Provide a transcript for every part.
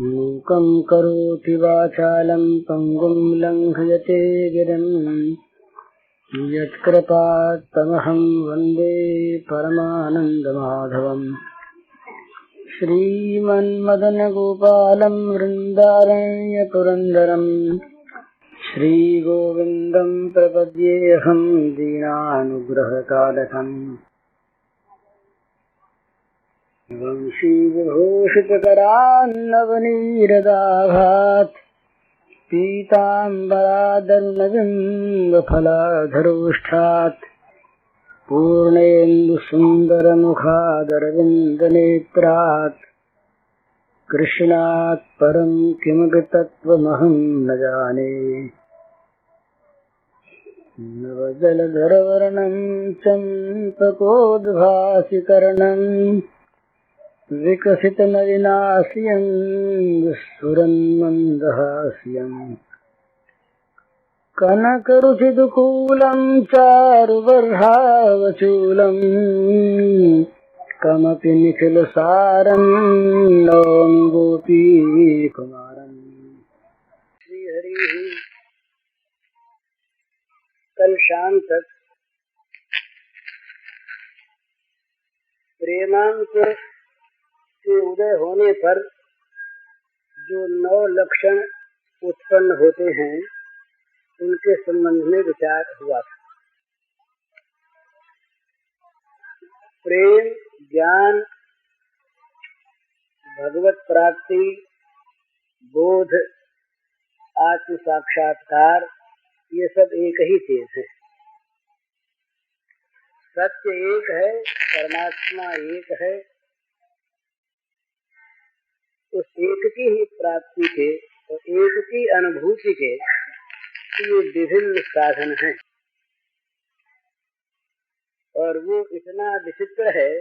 मूकं करोति वाचालं पङ्गुं लङ्घयते गिरिं यत्कृपात्तमहं वन्दे परमानन्दमाधवम्। श्रीमन्मदनगोपालं वृन्दारण्यपुरन्दरं श्रीगोविन्दं प्रपद्येऽहं दीनानुग्रहकालकम्। वंशीविभूषितकरान्नवनीरदाभात् पीताम्बरादर्णबिम्बफलाधरोष्ठात् पूर्णेन्दुसुन्दरमुखादरविन्दनेत्रात् कृष्णात् परं किमपि तत्त्वमहं न जाने। नवजलधरवर्णं चम्पकोद्भासिकर्णं विकसितनलिनास्यं स्फुरन्मन्दहास्यम्। कनकरुचिदुकूलं चारुबर्हावचूलं कमपि निखिलसारं नौमि गोपीकुमारम्। श्रीहरि कल शाम तक प्रेमांकुर के उदय होने पर जो 9 लक्षण उत्पन्न होते हैं उनके संबंध में विचार हुआ था। प्रेम, ज्ञान, भगवत प्राप्ति, बोध, आत्म साक्षात्कार, ये सब एक ही चीज है। सत्य एक है, परमात्मा एक है। उस एक की ही प्राप्ति के और एक की अनुभूति के ये विभिन्न साधन हैं। और वो इतना विचित्र है,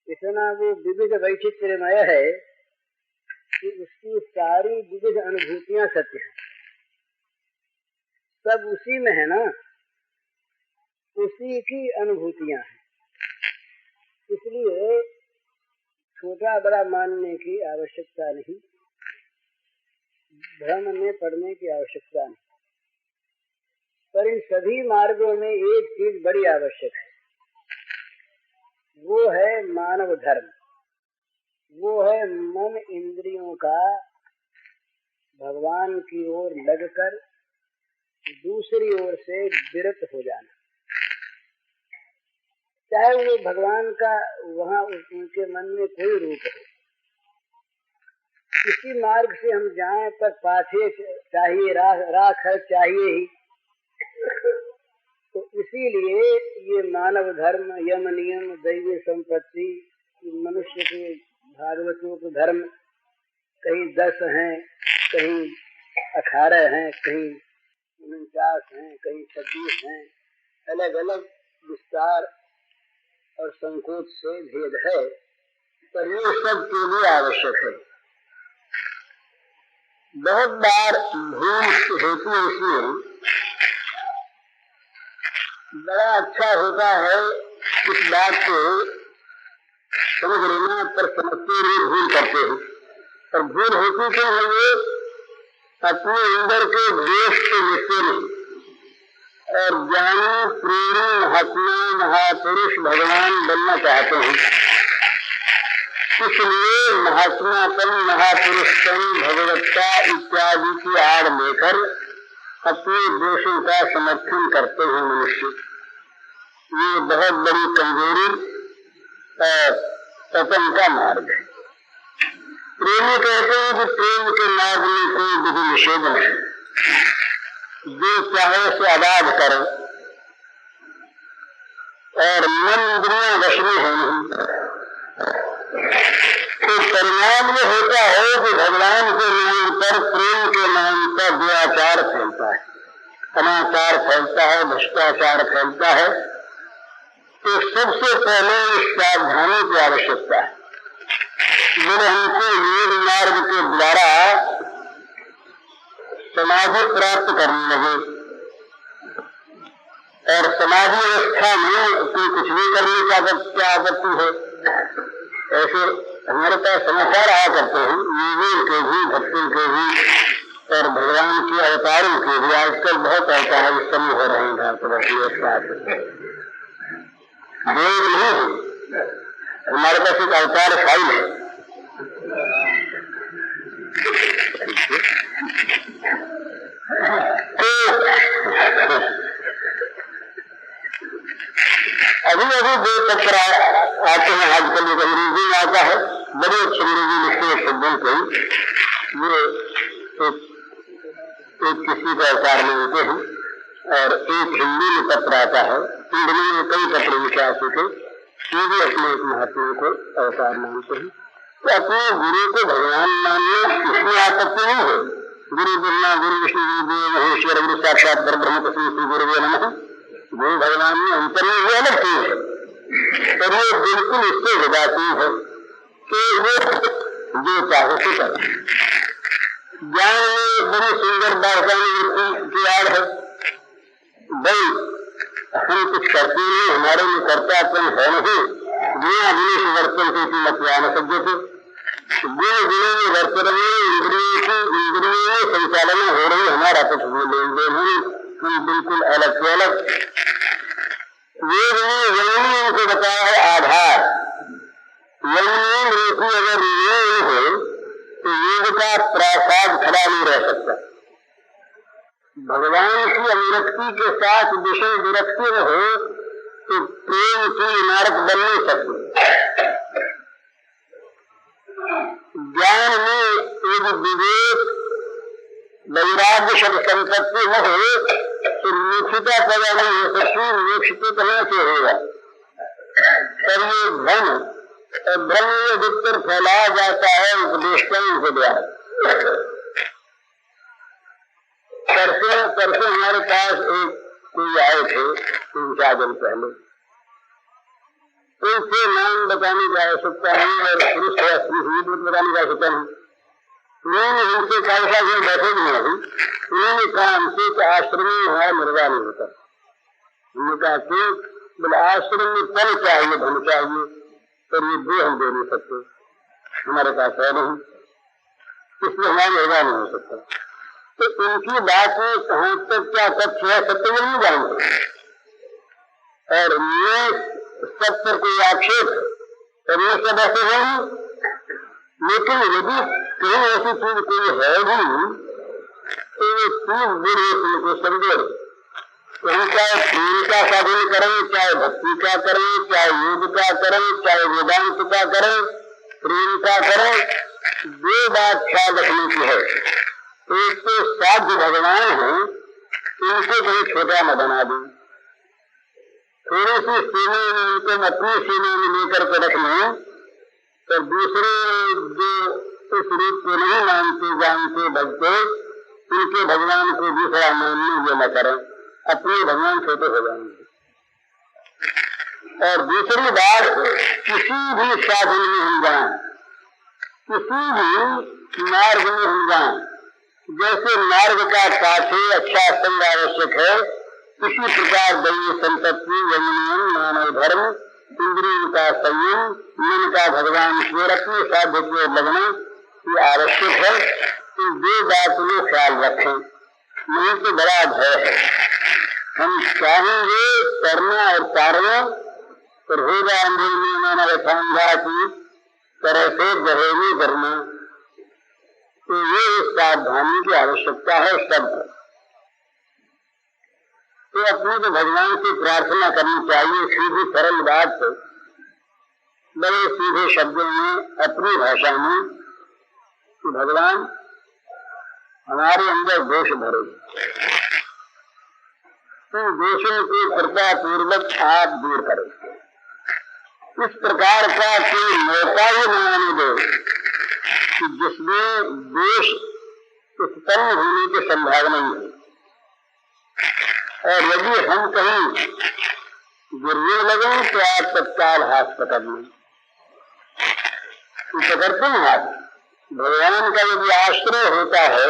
इतना वो विविध वैचित्र्यमय है कि उसकी सारी विविध अनुभूतियां सत्य हैं। सब उसी में है ना, उसी की अनुभूतियां हैं। इसलिए छोटा बड़ा मानने की आवश्यकता नहीं, भ्रम में पड़ने की आवश्यकता नहीं। पर इन सभी मार्गों में एक चीज बड़ी आवश्यक है, वो है मानव धर्म। वो है मन इंद्रियों का भगवान की ओर लगकर दूसरी ओर से विरत हो जाना। चाहे वो भगवान का वहाँ उनके मन में कोई रूप हो, किसी मार्ग से हम जाएं पर पाछे चाहिए राख चाहिए ही। तो इसीलिए ये मानव धर्म, यम नियम, दैवी संपत्ति, मनुष्य के भागवतों के धर्म कहीं 10 हैं, कहीं 18 हैं, कहीं 49 हैं, कहीं 26 हैं। अलग अलग विस्तार और संकोच से भेद है, पर ये सब के लिए आवश्यक है। बहुत बार भूल हेतु इसमें बड़ा अच्छा होता है इस बात को समझ लेना, पर समझते हुए भूल करते हैं। और भूल हेतु के लिए अपने अंदर के देश को लिखते नहीं। और ज्ञानी, प्रेमी, महात्मा, महापुरुष भगवान बनना चाहते हैं। इसलिए महात्मापन, महापुरुषपन, भगवत्ता इत्यादि की आड़ लेकर अपने दोषों का समर्थन करते हैं मनुष्य। ये बहुत बड़ी कमजोरी और पतन का मार्ग है। प्रेमी कहते हैं कि प्रेम के मार्ग में कोई विधि निषेध नहीं, जो चाहे उसे आबाद करो, और मन इंद्रियां वश में है नहीं। तो परिणाम ये होता है कि भगवान के नाम पर, प्रेम के नाम पर दुराचार फैलता है, अनाचार फैलता है, भ्रष्टाचार फैलता है। तो सबसे पहले इस सावधानी की आवश्यकता है। जब हमको योग मार्ग के द्वारा समाधि प्राप्त करने लगे और समाधि अवस्था में कोई कुछ भी करने का क्या आपत्ति है। ऐसे हमारे पास समाचार आया करते हैं योगियों के भी, भक्तों के भी और भगवान के अवतारों के भी। आजकल बहुत अवतार इस समय हो रहे हैं भारतवर्ष में एक साथ। वेद नहीं है, हमारे पास एक अवतार फाइल है। अभी अभी दो पत्र आते हैं आजकल, एक अंग्रेजी में आता है, बड़े अच्छे अंग्रेजी लिखते हैं शब्दों को। ये एक किसी का अवतार मानते हैं और एक हिंदी में पत्र आता है। हिंदी में कई पत्र लिखे आ चुके, ये भी अपने एक महात्मा को अवतार मानते हैं। तो अपने गुरु को भगवान मानना इसमें आपत्ति नहीं है। गुरु ब्रह्मा गुरु विष्णु गुरु महेश्वर गुरु साक्षात परब्रह्म तस्मै श्री गुरुवे नमः। गुरु भगवान में अंतर में ये अलग चीज है, पर ये बिल्कुल इससे जुदा चीज है कि वो जो चाहे से करे। ज्ञान में बड़ी सुंदर दार्शनिक की आड़ है, भाई हम कुछ करते नहीं, हमारे में कर्तापन है नहीं। बिना गुण वर्तन की मत ज्ञान सज्जे थे, गुण गुणों में वर्तन में इंद्रियों में संचालन हो रही, हमारा कुछ भी लेन देन नहीं, हम बिल्कुल अलग से अलग। यमुनी उनको बताया है आधार। यमुनी मृत्यु अगर ये हो तो योग का प्रासाद खड़ा नहीं रह सकता। भगवान की अभिव्यक्ति के साथ विषय विरक्ति में हो तो प्रेम की इमारत बन नहीं सकती। ज्ञान में एक विवेक वैराग्य शब्द संपत्ति न हो तो मोक्षता पैदा नहीं हो सकती। मोक्ष तो कहाँ से होगा? पर ये धन और ब्रह्म अधिकतर फैलाया जाता है उपदेशकों के द्वारा। परसों हमारे पास एक कोई आए थे 3-4 दिन पहले, उनसे नाम बताने की आवश्यकता नहीं और पुरुष या स्त्री बताने की आवश्यकता नहीं। उन्होंने हमसे कहा जो बैठे भी नहीं, उन्होंने कहा हमसे कि आश्रम में हमारा निर्वाह नहीं होता। हमने कहा क्यों? बोले आश्रम में तन चाहिए, धन चाहिए, पर ये दो हम दे नहीं सकते, हमारे पास है नहीं, इसलिए हमारा निर्वाह नहीं हो सकता। तो उनकी बात में कहाँ तक क्या तथ्य है सत्य में नहीं जानते, और मैं सब पर कोई आक्षेप और ये सब ऐसे है। लेकिन यदि कहीं ऐसी चीज कोई है भी तो ये चीज बुरी तुमको समझो। तो हम चाहे प्रेम का साधन करें, चाहे भक्ति का करें, चाहे योग का करें, चाहे वेदांत का करें, प्रेम का करें, दो बात ख्याल रखने की है। एक तो साध्य भगवान है, इनको कहीं छोटा न बना दें। थोड़ी सी सीने में उनको अपनी सीने में लेकर के रख लें, और दूसरे जो इस रूप को नहीं मानते जानते भगते, उनके भगवान को दूसरा मानने ये न करें, अपने भगवान छोटे हो जाएंगे। और दूसरी बात, किसी भी साधन में हम जाएं, किसी भी मार्ग में हम जाएं, जैसे मार्ग का पाथे अच्छा संग आवश्यक है, इसी प्रकार दैव संपत्ति, यमुनियम, मानव धर्म, इंद्रियों का संयम, मन का भगवान की ओर अपने साध्य की ओर लगना ये आवश्यक है। इन दो बातों में ख्याल रखें, नहीं तो बड़ा भय है। हम चाहेंगे करना और तारना, पर होगा अंदर मानव संधा की तरह से जहेली करना। तो ये सावधानी की आवश्यकता है सबको। तो अपने तो भगवान से प्रार्थना करनी चाहिए, सीधी सरल बात है, बड़े सीधे शब्दों में अपनी भाषा में कि भगवान हमारे अंदर दोष भरे, तो दोषों को कृपा पूर्वक आप दूर करें। इस प्रकार का कोई मौका ही न आने दो कि जिसमें दोष उत्पन्न होने की संभावना नहीं है। और यदि हम कहीं गिरने लगे तो आप तत्काल हाथ पकड़ लें, तो पकड़ते हैं हाथ। भगवान का यदि आश्रय होता है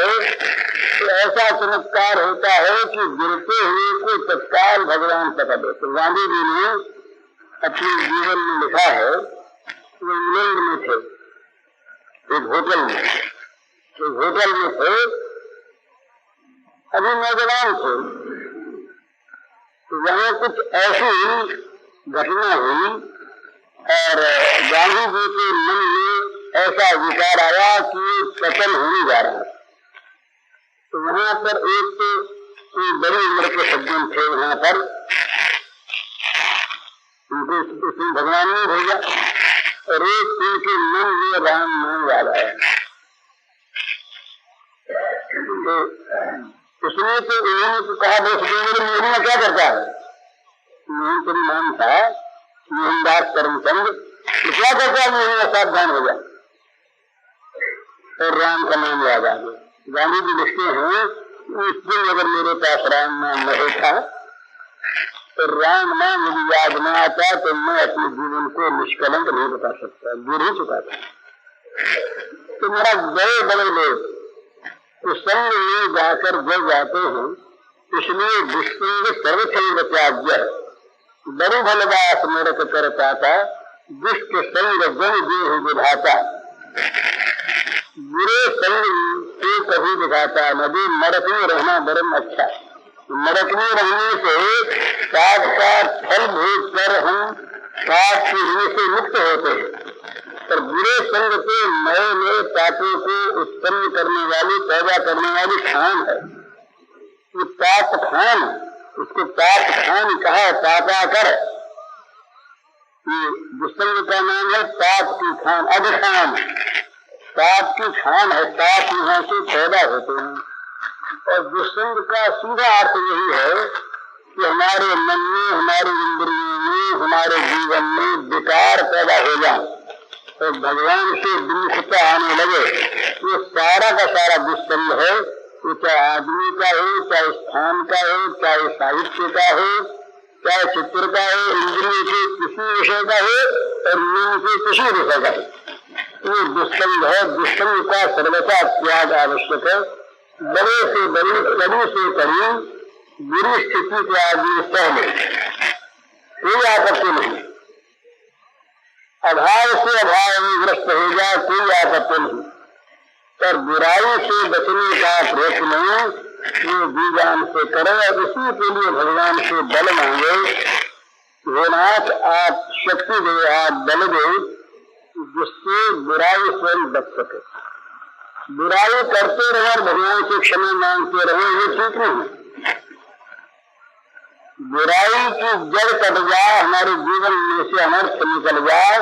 तो ऐसा चमत्कार होता है कि गिरते हुए को तत्काल भगवान पकड़ लेते। गांधी जी ने अपने जीवन में लिखा है, वो इंग्लैंड में थे, एक होटल में, तो होटल में थे, अभी नौजवान थे, तो वहां कुछ ऐसी घटना हुई और गांधी जी के मन में ऐसा विचार आया कि कत्ल होने जा रहा है। तो वहां पर एक बड़ी उम्र के सज्जन थे, वहां पर उनको भगवान ने भेजा और एक उनके मन में राम नाम याद आया। तो उसने तो उन्होंने तो कहा, मोहन क्या करता है? मोहन तेरी नाम था मोहनदास करमचंद, तो क्या करता है? मोहन सावधान हो गया और राम का नाम याद आ गया। गांधी जी लिखते हैं, उस दिन अगर मेरे पास राम नाम नहीं था तो राम नाम मुझे याद न आता तो मैं अपने जीवन को निष्कलंक नहीं बता सकता, गिर ही चुका था। तो मेरा बड़े बड़े लोग तो संग में जाकर जल जाते हैं, इसलिए दुष्संग सर्वसंग त्याज्य, बड़े भलदास नरक कर पाता, दुष्ट संग जन देह विधाता। बुरे संग से कभी दिखाता नदी, नरक में रहना बरम अच्छा। नरक में रहने से पाप का फल भोग कर हम पाप की ऋण से मुक्त होते हैं, पर बुरे संग के नए नए पापों को उत्पन्न करने वाली, पैदा करने वाली खान है। ये पाप खान, उसको पाप खान कहा, पापा कर। ये दुष्संग का नाम है पाप की खान, अधखान, पाप की खान है। पाप यहाँ से पैदा होते हैं और दुष्संग का सीधा अर्थ यही है कि हमारे मन में, हमारे इंद्रियों में, हमारे जीवन में विकार पैदा हो जाए और भगवान से विमुखता आने लगे। ये सारा का सारा दुष्संग है, वो चाहे आदमी का हो, चाहे स्थान का हो, चाहे साहित्य का हो, चाहे चित्र का हो, इंद्रियों के किसी विषय का हो और मन के किसी विषय का हो, ये दुष्संग है। दुष्संग का सर्वथा त्याग आवश्यक है। बड़े से बड़ी, कड़ी से कड़ी बुरी स्थिति के आदमी सह ले, कोई आपत्ति नहीं। अभाव से अभाव में ग्रस्त हो जाए, कोई आपत्ति नहीं, पर बुराई से बचने का प्रयत्न ये जीवन से करे और इसी के लिए भगवान से बल मांगे। भोलानाथ आप शक्ति दे, आप बल दे, जिससे बुराई स्वयं बच सके। बुराई करते रहे और भगवान से क्षमा मांगते रहे, ये ठीक नहीं। बुराई की जड़ कट जाए, हमारे जीवन में से अनर्थ निकल जाए,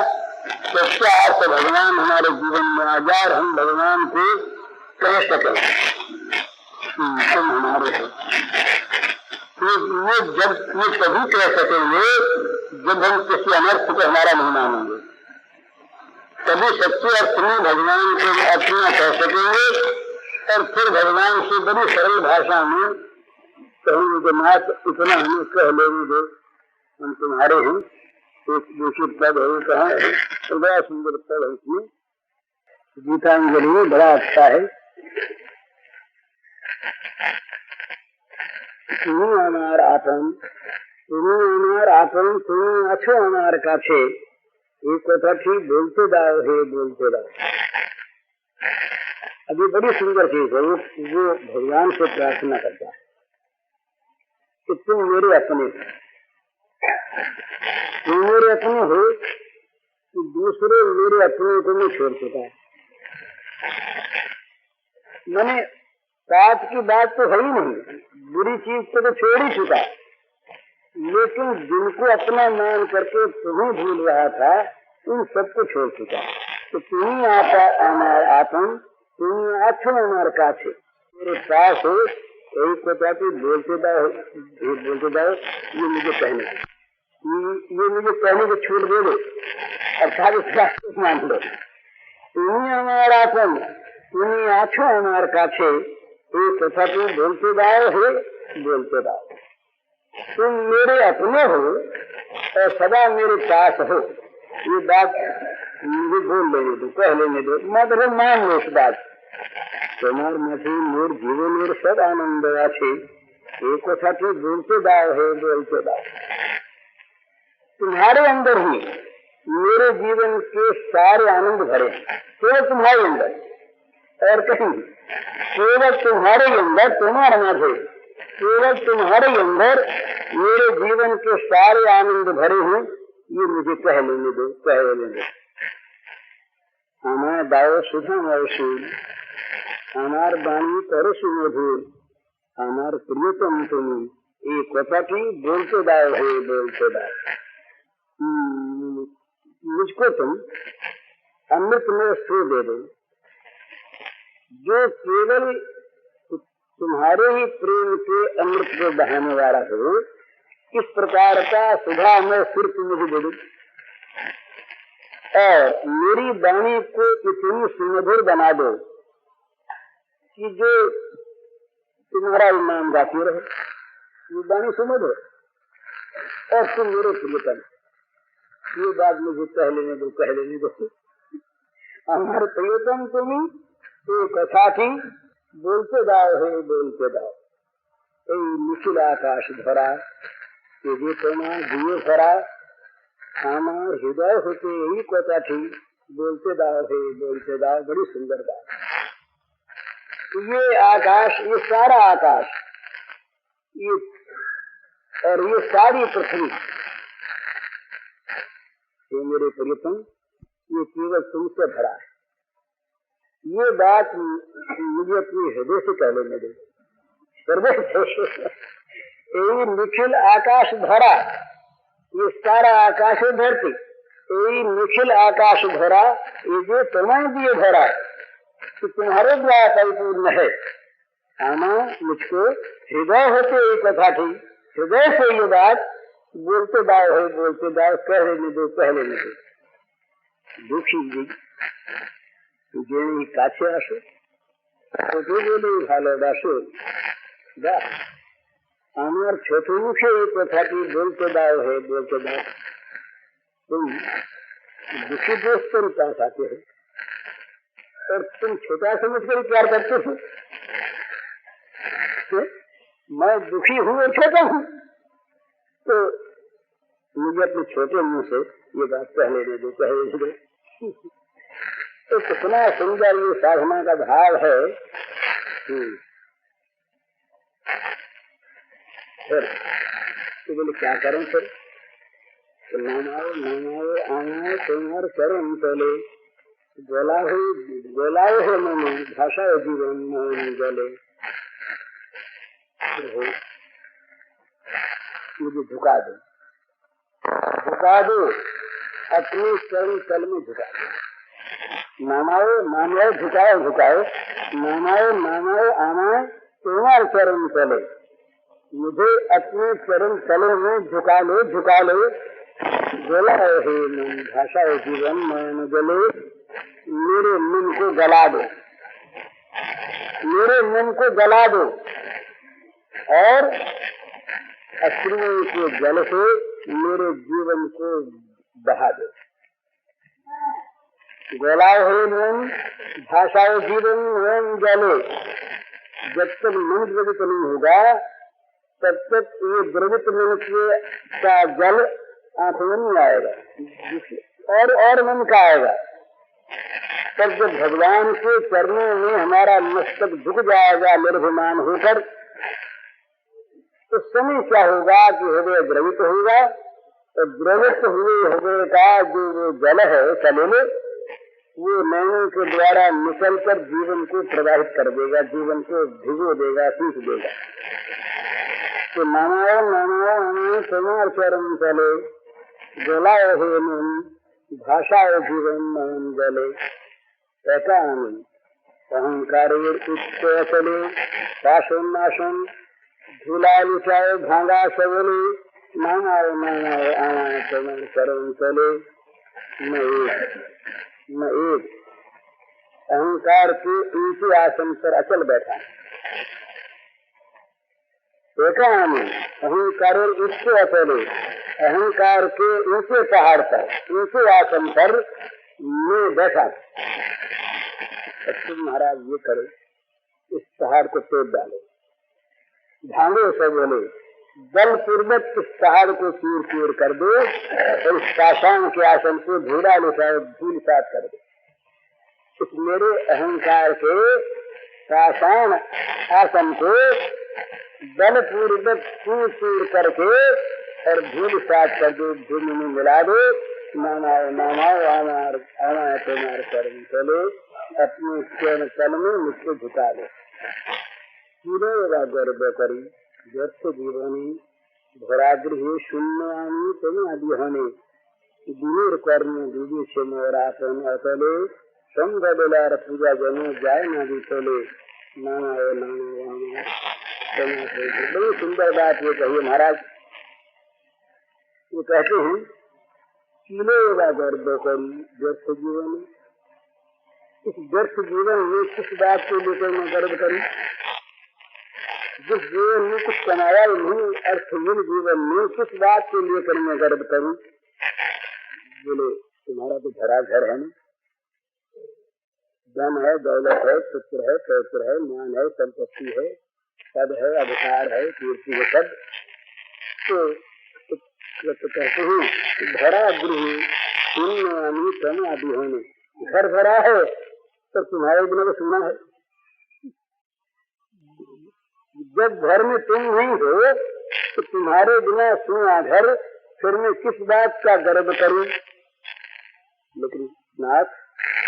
सच्चा अर्थ भगवान हमारे जीवन में आ जाए और हम भगवान को कह सके तुम हमारे हो। तो ये जब ये कभी कह सकेंगे जब हम किसी अनर्थ को हमारा नहीं मानेंगे, तभी सच्चे अर्थ में भगवान को अपना कह सकेंगे और फिर भगवान से बड़ी सरल भाषा में कहेंगे कि नाथ इतना हमें कह लेने दो, हम तुम्हारे हैं। एक दूसरे पद है, कहा तो बड़ा सुंदर पद है, इसमें गीतांजलि में बड़ा अच्छा है। तुम्हें अनार आपन, तुम्हें अनार आपन, तुम्हें अच्छो अनार काछे, एक कथा थी बोलते दाओ है, बोलते दाओ। अभी बड़ी सुंदर चीज है, वो भगवान से प्रार्थना करता है कि तुम मेरे अपने हो, तुम मेरे अपने हो, कि दूसरे मेरे अपने को नहीं छोड़ चुका है। मैंने पाप की बात तो है ही नहीं, बुरी चीज तो छोड़ ही चुका, लेकिन जिनको अपना मान करके तुम्हें भूल रहा था, उन सबको छोड़ चुका। तो तुम्हें आता अनार आपन, तुम्हें अच्छो अनार काछे, मेरे पास हो, एक बता के बोलते दाओ, ये मुझे कहने ये मुझे कहने को छूट दे दो, अर्थात इसका मान लो। तुम्हें अनार आपन, तुम्हें अच्छो अनार काछे, एक कथा तुम बोलते दाओ है, बोलते दाओ। तुम मेरे अपने हो और सदा मेरे पास हो, ये बात मुझे बोल लेने दो, कह लेने दो, मतलब मान लो इस बात। तुम्हार मध्य मोर जीवन और सब आनंद आछे, एक कथा तुम बोलते दाओ है, बोलते दाओ। तुम्हारे अंदर ही मेरे जीवन के सारे आनंद भरे केवल तुम्हारे अंदर, और कहीं केवल तुम्हारे अंदर, तुम्हारे माथे केवल तुम्हारे अंदर मेरे जीवन के सारे आनंद भरे हैं। ये मुझे कह लेने दो, कह लेने दो। हमार दाओ सुधा मौसूल, हमार बाणी करो सुमधुर, हमार प्रियतम तुम्हें एक कथाटी बोलते दाओ है, बोलते दाओ। मुझको तुम अमृत में सो दे दो, जो केवल तुम्हारे ही प्रेम के अमृत को बहाने वाला हो। इस प्रकार का सुधा में सिर्फ मुझे दे दो, और मेरी वाणी को इतनी सुमधुर बना दो कि जो तुम्हारा नाम गाती रहे। ये वाणी सुमधुर, और तुम मेरे प्रियतम। ये बात मुझे कह लेने दो, कह लेने दो। हमारे प्रियतम तुम्हें एक कथा थी, बोलते जाओ है, बोलते जाओ। निखिल आकाश धरा ये तुम्हार दिए भरा, हमार हृदय होते यही कथा थी, बोलते जाओ है, बोलते जाओ। बड़ी सुंदर बात। ये आकाश, ये सारा आकाश, ये और ये सारी पृथ्वी, ये मेरे प्रियतम, ये केवल तुमसे भरा है। ये बात मुझे अपने हृदय से कह लेने दो। यही निखिल आकाश भरा, ये सारा आकाश है धरती, यही निखिल आकाश भरा, ये जो तुम्हें दिए भरा कि तुम्हारे द्वारा परिपूर्ण है। आमा मुझको हृदय होते एक कथा थी, हृदय से ये बात बोलते दाओ है, बोलते दाओ। कह लेने दो, कह लेने दो। दुखी जी जेनी काछे आसो तो बोले ভালোবাসো দা, আমার ছোট মুখে এই কথাটি বলতে দাও है, बोलते दाओ। तुम दुखी दोस्त के पास आते हो और तुम छोटा समझकर प्यार करते हो। मैं दुखी हूँ और छोटा हूँ, तो मुझे अपने छोटे मुंह से ये बात कह लेने दो, कह लेने दो। तो कितना सुंदर ये साधना का भाव है। फिर तो बोले क्या करें फिर? तो नामाओ नामाओ आमाओ तुम्हार चरण चले, गोलाओ है मन भाषा जीवन मन जले। मुझे झुका दो, झुका दो, अपने चरण तल में झुका दो। नामाओ नामाओ झुकाओ झुकाओ, नामाओ नामाओ आमाओ तुम्हार चरण चले। मुझे अपने चरण तले में झुका लो, झुका लो। गोलाओ है मन भाषा जीवन मन जले। मेरे मन को गला दो, मेरे मन को गला दो, और अश्रुओं के जल से मेरे जीवन को बहा दो। गोलाओ है मन भाषाओ जीवन मन जले। जब तक मन द्रवित नहीं होगा तब तक ये द्रवित मन का जल आंखों में नहीं आएगा, और मन का आएगा। तब जब भगवान के चरणों में हमारा मस्तक झुक जाएगा निर्भिमान होकर, उस समय क्या होगा कि हृदय द्रवित होगा, और द्रवित हुए हृदय का जो वो जल है सलेले, वो नैनों के द्वारा निकलकर जीवन को प्रवाहित कर देगा, जीवन को भिगो देगा, सींच देगा। तो नामाओ नामाओ हमें तुम्हार चरण चले, गोलाओ है मन भाषाओ जीवन मन जले। ऐसा अहंकार चले पाशन नाशन झूला लुचाओ भांगा सबले। नामाओ नामाओ आमाओ तुम्हार चरण चले। मैं एक अहंकार के ऊंचे आसन पर अचल बैठा, अहंकार उसके अचले, अहंकार के ऊंचे पहाड़ पर, ऊंचे आसन पर मैं बैठा। तुम महाराज ये करो, इस पहाड़ को तोड़ डालो, भांगो सब बोले, बलपूर्वक इस पहाड़ को चूर चूर कर दो और इस पाषाण के आसन को धूल साफ कर दो। इस मेरे अहंकार के पाषाण आसन को बलपूर्वक चूर चूर करके और धूल साफ कर दो, भूमि में मिला दो। मामाओ मामाओ आमार आमार तुम्हार कर्म चले, अपने स्वयं तल में मुझको झुका दो। पूरे गर्भ करी व्यर्थ जीवनी भरागृह शून्यानी तुम अभिहने दूर कर्म दूरी से मोरापन अतले संगलार पूजा जनो जाय नदी चले। नाना नाना बड़ी सुंदर बात ये कही महाराज। वो कहते हैं कीले गर्भ करी व्यर्थ जीवन, इस व्यर्थ जीवन में किस बात को लेकर मैं गर्व करूं? जिस जीवन में कुछ कमाया नहीं, अर्थहीन जीवन में किस बात को लेकर मैं गर्व करूं? बोले तुम्हारा तो भरा घर है ना, धन है, दौलत है, पुत्र है, पौत्र है, मान है, संपत्ति है, पद है, अधिकार है, कीर्ति है, सब तो कहते हैं भरा गृह शून्यानी तुम अभिहने, घर भरा है तो तुम्हारे बिना तो सुना है। जब घर में तुम नहीं हो तो तुम्हारे बिना सुना घर, फिर मैं किस बात का गर्व करूं? लेकिन नाथ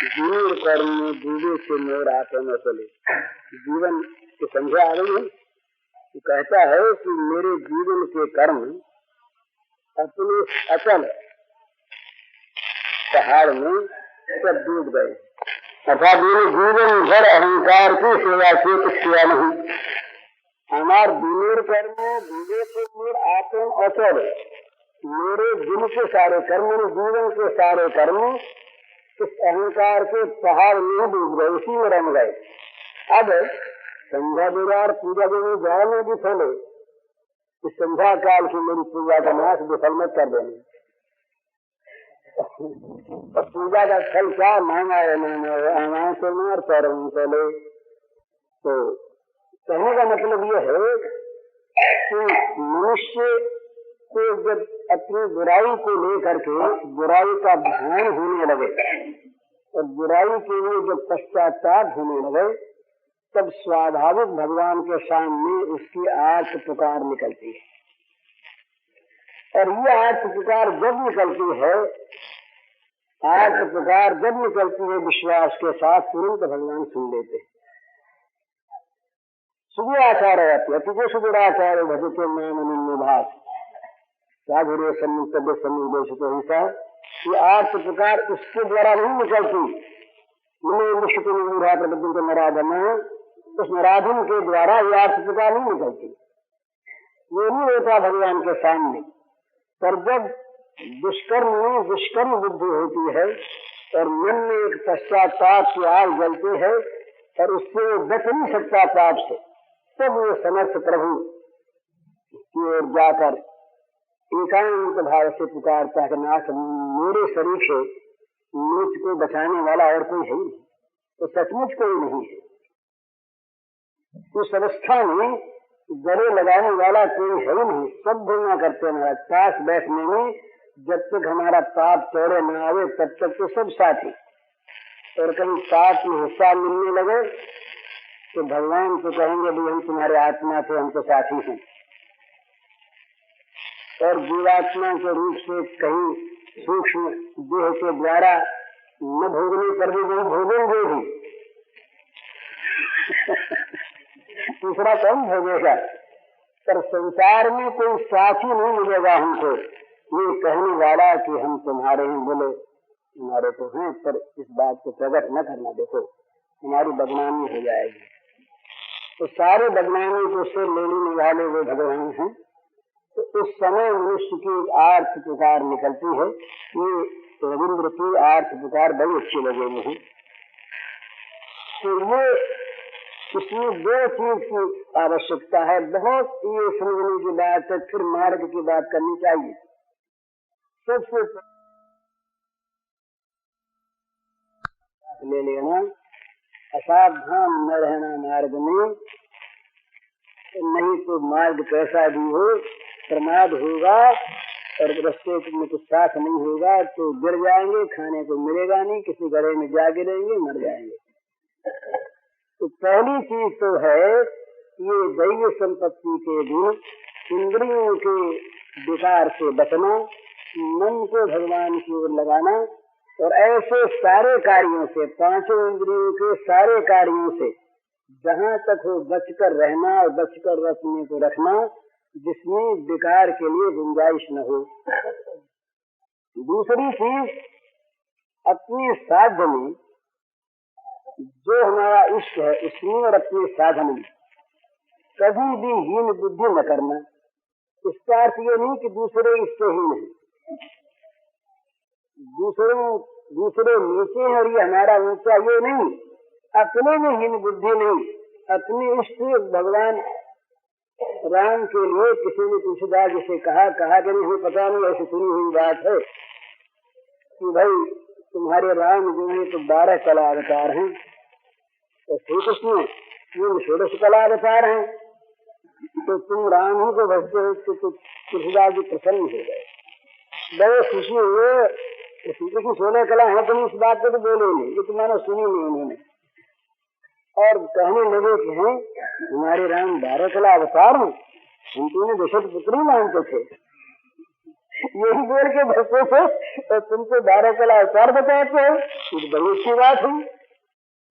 जीवन कर्म में डूबे से मोर आते न चले। जीवन को समझा आ रही है, तो कहता है कि मेरे जीवन के कर्म अपने अचल पहाड़ में सब डूब गए। अर्थात मेरे जीवन भर अहंकार की सेवा से कुछ किया नहीं। हमार दिनेर कर्म डूबे से मोर आते अचल, मेरे दिन के सारे कर्म, मेरे जीवन के सारे कर्म इस अहंकार के पहाड़ में डूब गए, उसी में रम गए। अब संध्या दीवार पूजा देने जाए में भी फैले, इस संध्या काल की मेरी पूजा का नाश विफल मत कर देने। तो पूजा का फल क्या? मांगा है मांगा से मार परम चले। तो कहने का मतलब ये है कि मनुष्य को जब अपनी बुराई को लेकर के बुराई का ध्यान होने लगे और बुराई के लिए जब पश्चाताप होने लगे, तब स्वाभाविक भगवान के सामने उसकी आर्त पुकार निकलती है। और ये आर्त पुकार जब निकलती है, आर्त पुकार जब निकलती है विश्वास के साथ, तुरंत भगवान सुन लेते हैं। सुबह आचार्य आती है, तुझे सुबह भजते नाम निभास साधुरे सन्निध सन्निवेश। ये आर्त पुकार उसके द्वारा नहीं निकलती, प्रबुद्ध के नराधन, उस नराधन के द्वारा ये आर्त पुकार नहीं निकलती। ये नहीं होता भगवान के सामने। पर जब दुष्कर्म में दुष्कर्म बुद्धि होती है और मन में एक पश्चाताप की आग जलती है और उससे बच नहीं सकता पाप से, तब वो समर्थ प्रभु की ओर जाकर एकांत भाव से पुकारता है, नाथ मेरे शरीर से मुझको बचाने वाला और कोई है नहीं, तो सचमुच कोई नहीं है। उस अवस्था में गले लगाने वाला कोई है नहीं। सब भूलना करते हैं, पास बैठने में जब तक हमारा पाप चौड़े न आवे तब तक तो सब साथी, और कहीं पाप में हिस्सा मिलने लगे तो भगवान तो कहेंगे भी हम तुम्हारे आत्मा थे, हम तो साथी हैं। और जीवात्मा के रूप से कहीं सूक्ष्म देह के द्वारा न भोगने पर भी वही भोगेंगे भी। दूसरा कौन भोगेगा? पर संसार में कोई साथी नहीं मिलेगा हमको ये कहने वाला कि हम तुम्हारे ही। बोले तुम्हारे तो हैं, पर इस बात को प्रकट न करना, देखो तुम्हारी बदनामी हो जाएगी। तो सारे बदनामी को से लेने वाले वो भगवान हैं। तो उस समय मनुष्य की आर्त पुकार निकलती है। ये रविंद्र की आर्त पुकार बड़ी अच्छी लगे मुझे। तो ये इसमें दो चीज की आवश्यकता है। बहुत ये समझने की बात है, फिर मार्ग की बात करनी चाहिए। सबसे ले लेना, असावधान न रहना मार्ग में, नहीं तो मार्ग कैसा भी हो प्रमाद होगा और रास्ते में कुछ साथ नहीं होगा तो गिर जाएंगे, खाने को मिलेगा नहीं, किसी गड्ढे में जा गिरेंगे, मर जाएंगे। तो पहली चीज तो है ये दैव संपत्ति के दिन इंद्रियों के विकार से बचना, मन को भगवान की ओर लगाना और ऐसे सारे कार्यों से, पांचों इंद्रियों के सारे कार्यों से जहाँ तक हो बचकर रहना और बचकर रखने को रखना जिसमें विकार के लिए गुंजाइश न हो। दूसरी चीज अपने साध्य में जो हमारा इष्ट है उसमें और अपने साधन में कभी भी हीन बुद्धि न करना। इसका अर्थ ये नहीं कि दूसरे इससे हीन है, दूसरे नीचे हैं और ये हमारा ऊंचा, ये नहीं। अपने में हीन बुद्धि नहीं, अपने इष्ट भगवान राम के लिए किसी ने पूछा जिसे कहा कि नहीं हमें पता नहीं, ऐसी सुनी हुई बात है कि भाई तुम्हारे राम जो है तो 12 कला अवतार हैं, तो श्री कृष्ण ये 16 कला अवतार हैं, तो तुम राम ही को भजते हो तो तुलसीदास जी प्रसन्न हो गए, बड़े खुशी हुए। श्री कृष्ण 16 कला है, तुम इस बात को तो बोले नहीं, ये तुम्हारा सुनी नहीं उन्होंने। और कहने लगे कि हैं हमारे राम 12 कला अवतार हैं, हम तुम्हें दशरथ पुत्र ही मानते थे, यही बोल के भजते थे और तुमको 12 कला अवतार बताते हो, ये बड़ी अच्छी बात है।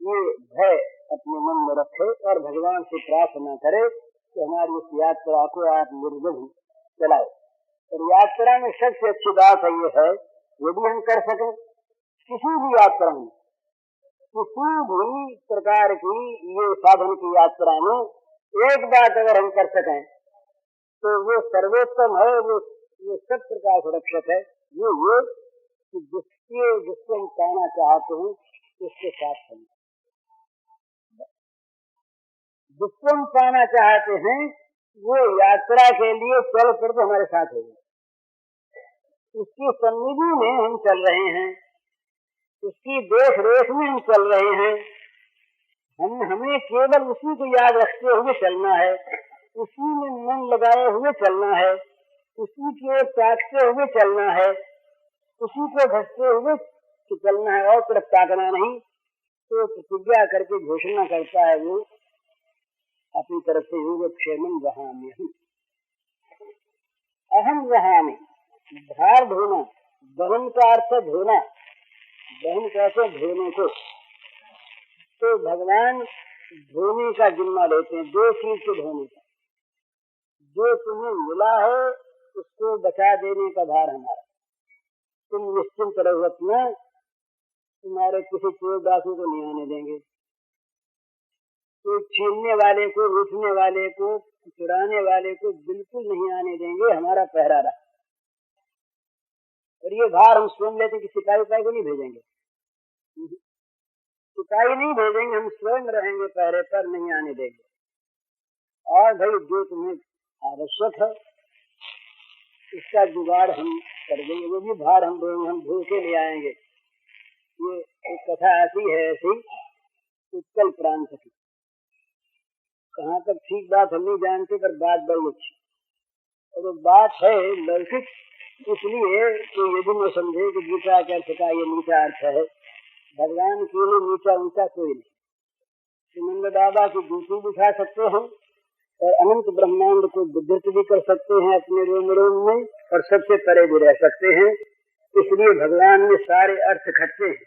ये भय अपने मन में रखे और भगवान से प्रार्थना करे कि हमारी इस यात्रा को आप निर्विघ्न चलाओ। और यात्रा में सबसे अच्छी बात है ये है, यदि हम कर सके किसी भी यात्रा में, किसी भी प्रकार की ये साधन की यात्रा में एक बात अगर हम कर सकें तो वो सर्वोत्तम है, वो सब प्रकार सुरक्षित है। ये कि जिसको हम पाना चाहते हैं उसके साथ हैं, जिसको हम पाना चाहते हैं वो यात्रा के लिए चल कर तो हमारे साथ होगा, उसकी सन्निधि में हम चल रहे हैं, उसकी देख रेख में हम चल रहे हैं। हमें केवल उसी को याद रखते हुए चलना है, उसी में मन लगाए हुए चलना है, उसी की ओर ताकते हुए चलना है, उसी को धसते हुए चलना है और तरफ ताकना नहीं। तो प्रतिज्ञा करके घोषणा करता है वो अपनी तरफ से योगक्षेमं वहामि, अहम वहामि। भार धोना, दहन का अर्थ धोना, दहन कैसे धोने को, तो भगवान धोने का जिम्मा लेते हैं, 2 चीज को धोने का। जो तुम्हें मिला है उसको बचा देने का भार हमारा। तुम निश्चिंत रहो, अपना तुम्हारे किसी चोर दासों को नहीं आने देंगे, तो छीनने वाले को, लूटने वाले को, चुराने वाले को बिल्कुल नहीं आने देंगे, हमारा पहरा रहा। और ये भार हम स्वयं लेते कि सिपाही को नहीं भेजेंगे, सिपाही नहीं भेजेंगे, हम स्वयं रहेंगे पहरे पर, नहीं आने देंगे। और भाई जो तुम्हें आवश्यक है इसका जुगाड़ हम कर देंगे, वो भी भार हम देंगे, हम धो के ले आएंगे। ये एक कथा ऐसी है, ऐसी उत्कल प्रांत की, कहाँ तक ठीक बात हम नहीं जानते पर बात बड़ी अच्छी। और वो बात है लौकिक, इसलिए कि यदि मैं समझे कि गीता के अर्थ का ये नीचा अर्थ है, भगवान के लिए नीचा ऊंचा कोई नहीं। नंद बाबा की ड्यूटी दिखा सकते हैं और अनंत ब्रह्मांड को विद्युत भी कर सकते हैं अपने रोम रोम में, और सबसे परे भी रह सकते हैं। इसलिए भगवान में सारे अर्थ खटते हैं।